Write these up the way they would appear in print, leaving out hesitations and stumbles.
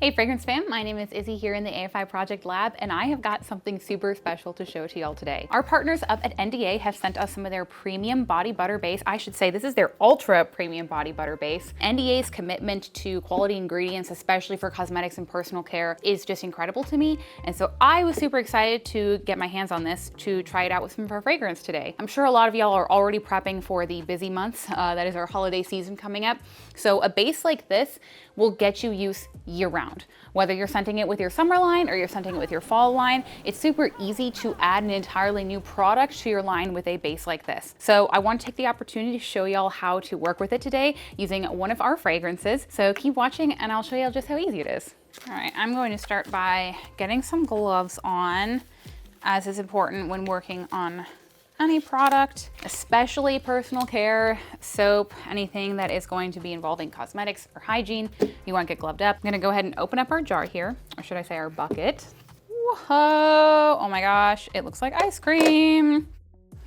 Hey Fragrance fam, my name is Izzy here in the AFI Project Lab, and I have got something super special to show to y'all today. Our partners up at NDA have sent us some of their premium body butter base. I should say this is their ultra premium body butter base. NDA's commitment to quality ingredients, especially for cosmetics and personal care, is just incredible to me. And so I was super excited to get my hands on this to try it out with some of our fragrance today. I'm sure a lot of y'all are already prepping for the busy months. That is our holiday season coming up. So a base like this will get you use year round. Whether you're scenting it with your summer line or you're scenting it with your fall line, it's super easy to add an entirely new product to your line with a base like this. So I want to take the opportunity to show y'all how to work with it today using one of our fragrances. So keep watching and I'll show y'all just how easy it is. All right, I'm going to start by getting some gloves on, as is important when working on any product, especially personal care, soap, anything that is going to be involving cosmetics or hygiene. You want to get gloved up. I'm gonna go ahead and open up our jar here, or should I say our bucket. Whoa, oh my gosh, it looks like ice cream.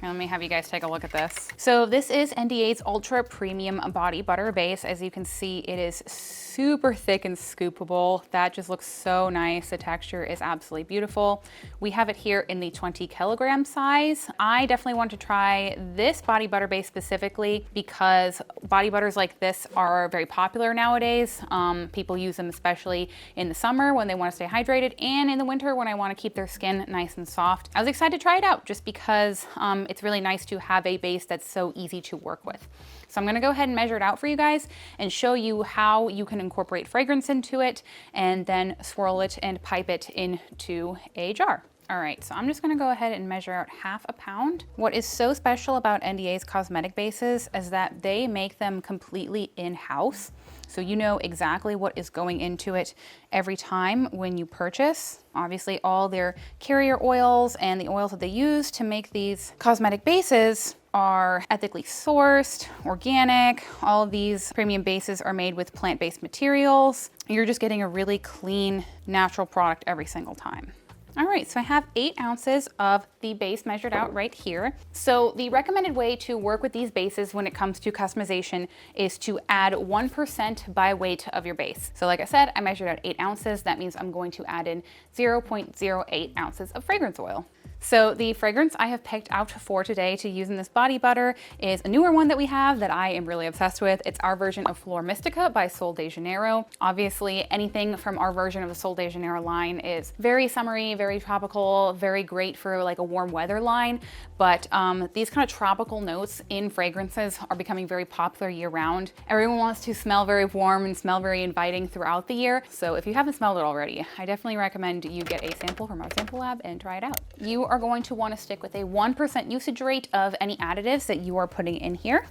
Here, let me have you guys take a look at this. So this is NDA's Ultra Premium Body Butter Base. As you can see, it is super thick and scoopable. That just looks so nice. The texture is absolutely beautiful. We have it here in the 20 kilogram size. I definitely want to try this body butter base specifically because body butters like this are very popular nowadays. People use them especially in the summer when they want to stay hydrated, and in the winter when I want to keep their skin nice and soft. I was excited to try it out just because it's really nice to have a base that's so easy to work with. So I'm gonna go ahead and measure it out for you guys and show you how you can incorporate fragrance into it and then swirl it and pipe it into a jar. All right, so I'm just gonna go ahead and measure out ½ pound. What is so special about NDA's cosmetic bases is that they make them completely in-house. So you know exactly what is going into it every time when you purchase. Obviously all their carrier oils and the oils that they use to make these cosmetic bases are ethically sourced, organic. All of these premium bases are made with plant-based materials. You're just getting a really clean, natural product every single time. All right, so I have 8 ounces of the base measured out right here. So the recommended way to work with these bases when it comes to customization is to add 1% by weight of your base. So like I said, I measured out 8 ounces. That means I'm going to add in 0.08 ounces of fragrance oil. So the fragrance I have picked out for today to use in this body butter is a newer one that we have that I am really obsessed with. It's our version of Flor Mística by Sol de Janeiro. Obviously, anything from our version of the Sol de Janeiro line is very summery, very tropical, very great for like a warm weather line. But these kind of tropical notes in fragrances are becoming very popular year round. Everyone wants to smell very warm and smell very inviting throughout the year. So if you haven't smelled it already, I definitely recommend you get a sample from our sample lab and try it out. You are going to want to stick with a 1% usage rate of any additives that you are putting in here.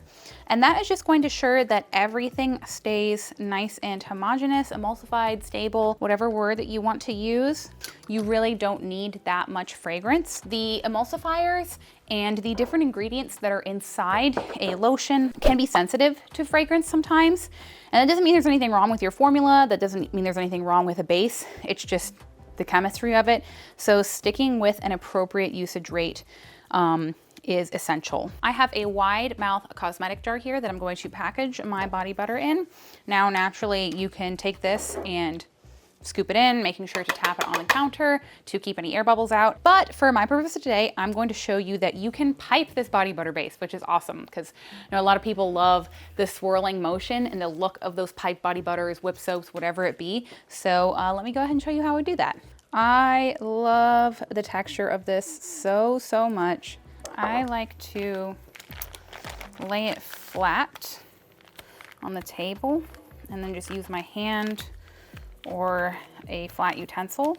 And that is just going to ensure that everything stays nice and homogeneous, emulsified, stable, whatever word that you want to use. You really don't need that much fragrance. The emulsifiers and the different ingredients that are inside a lotion can be sensitive to fragrance sometimes. And that doesn't mean there's anything wrong with your formula. That doesn't mean there's anything wrong with a base. It's just the chemistry of it. So sticking with an appropriate usage rate is essential. I have a wide mouth cosmetic jar here that I'm going to package my body butter in. Now, naturally, you can take this and scoop it in, making sure to tap it on the counter to keep any air bubbles out. But for my purpose today, I'm going to show you that you can pipe this body butter base, which is awesome because you know a lot of people love the swirling motion and the look of those piped body butters, whip soaps, whatever it be. So let me go ahead and show you how I do that. I love the texture of this so much. I like to lay it flat on the table and then just use my hand or a flat utensil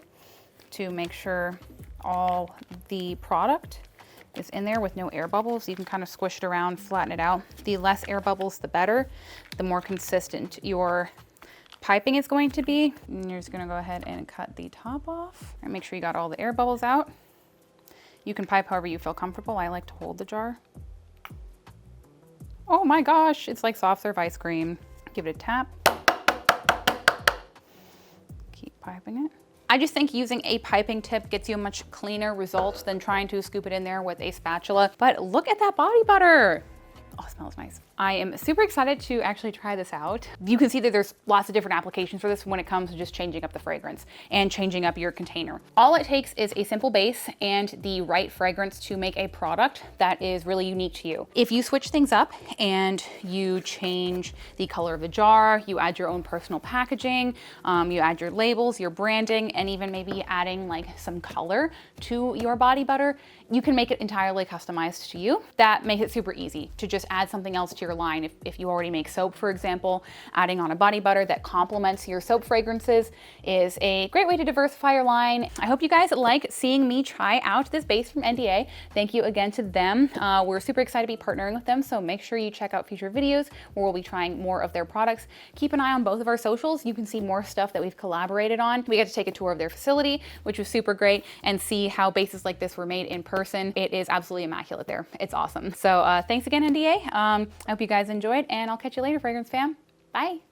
to make sure all the product is in there with no air bubbles. You can kind of squish it around, flatten it out. The less air bubbles, the better. The more consistent your piping is going to be. And you're just gonna go ahead and cut the top off and make sure you got all the air bubbles out. You can pipe however you feel comfortable. I like to hold the jar. Oh my gosh, it's like soft serve ice cream. Give it a tap. Keep piping it. I just think using a piping tip gets you a much cleaner result than trying to scoop it in there with a spatula. But look at that body butter. Oh, it smells nice. I am super excited to actually try this out. You can see that there's lots of different applications for this when it comes to just changing up the fragrance and changing up your container. All it takes is a simple base and the right fragrance to make a product that is really unique to you. If you switch things up and you change the color of the jar, you add your own personal packaging, you add your labels, your branding, and even maybe adding like some color to your body butter, you can make it entirely customized to you. That makes it super easy to just add something else to your line. If you already make soap, for example, adding on a body butter that complements your soap fragrances is a great way to diversify your line. I hope you guys like seeing me try out this base from NDA. Thank you again to them. We're super excited to be partnering with them, so make sure you check out future videos where we'll be trying more of their products. Keep an eye on both of our socials. You can see more stuff that we've collaborated on. We got to take a tour of their facility, which was super great, and see how bases like this were made in person. It is absolutely immaculate there. It's awesome. So thanks again, NDA. I hope you guys enjoyed, and I'll catch you later, fragrance fam. Bye.